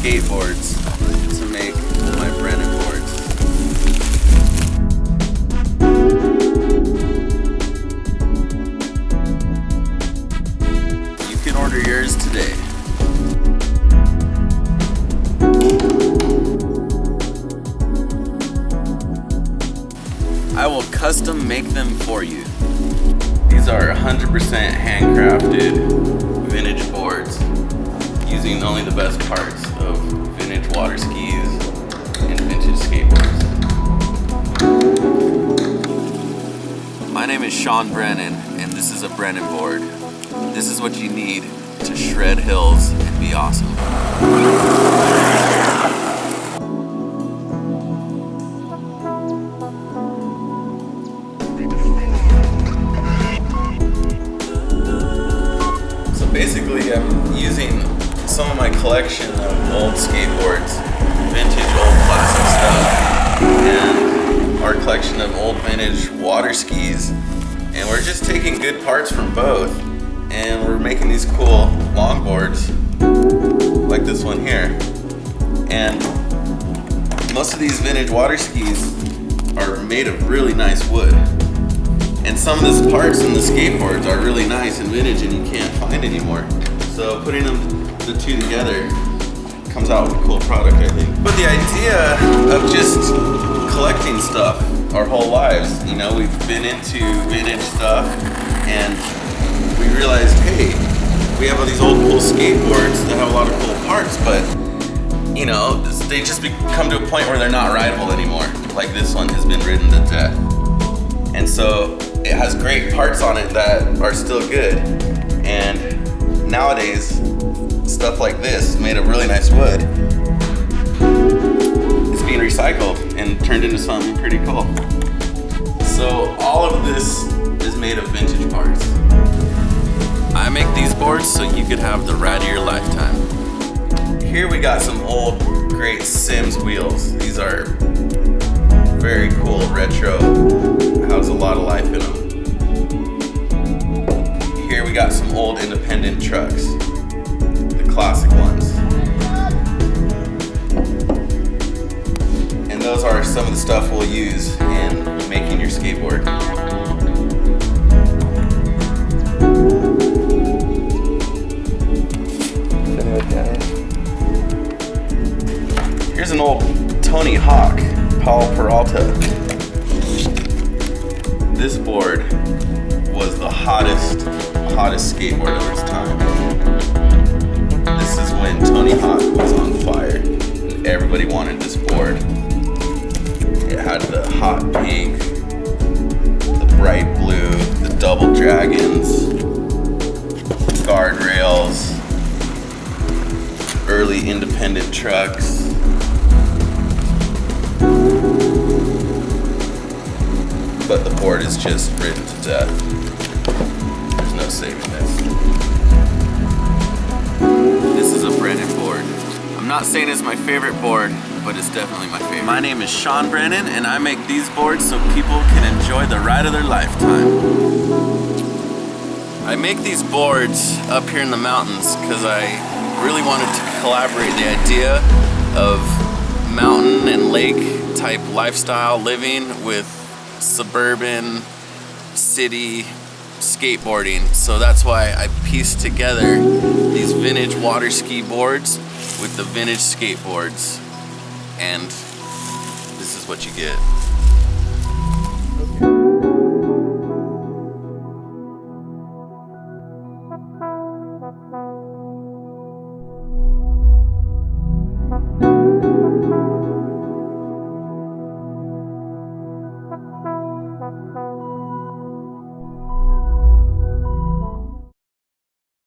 skateboards to make my Brennan boards. You can order yours today. I will custom make them for you. These are 100% handcrafted vintage boards using only the best parts of vintage water skis and vintage skateboards. My name is Sean Brennan, and this is a Brennan board. This is what you need to shred hills and be awesome. Basically, I'm using some of my collection of old skateboards, vintage old classic stuff, and our collection of old vintage water skis, and we're just taking good parts from both, and we're making these cool longboards like this one here. And most of these vintage water skis are made of really nice wood. And some of the parts in the skateboards are really nice and vintage and you can't find anymore. So putting the two together comes out with a cool product, I think. But the idea of just collecting stuff our whole lives, you know, we've been into vintage stuff and we realized, hey, we have all these old cool skateboards that have a lot of cool parts, but you know, they just come to a point where they're not rideable anymore. Like this one has been ridden to death. And so it has great parts on it that are still good. And nowadays, stuff like this, made of really nice wood, is being recycled and turned into something pretty cool. So all of this is made of vintage parts. I make these boards so you could have the ride of your lifetime. Here we got some old, great Sims wheels. These are very cool, retro, has a lot of life in them. Here we got some old independent trucks, the classic ones. And those are some of the stuff we'll use in making your skateboard. Here's an old Tony Hawk, Paul Peralta. This board was the hottest skateboard of its time. This is when Tony Hawk was on fire and everybody wanted this board. It had the hot pink, the bright blue, the double dragons, guardrails, early independent trucks. But the board is just ridden to death. There's no saving this. This is a Brennan board. I'm not saying it's my favorite board, but it's definitely my favorite. My name is Sean Brennan, and I make these boards so people can enjoy the ride of their lifetime. I make these boards up here in the mountains because I really wanted to collaborate the idea of mountain and lake type lifestyle living with suburban city skateboarding. So that's why I pieced together these vintage water ski boards with the vintage skateboards, and this is what you get.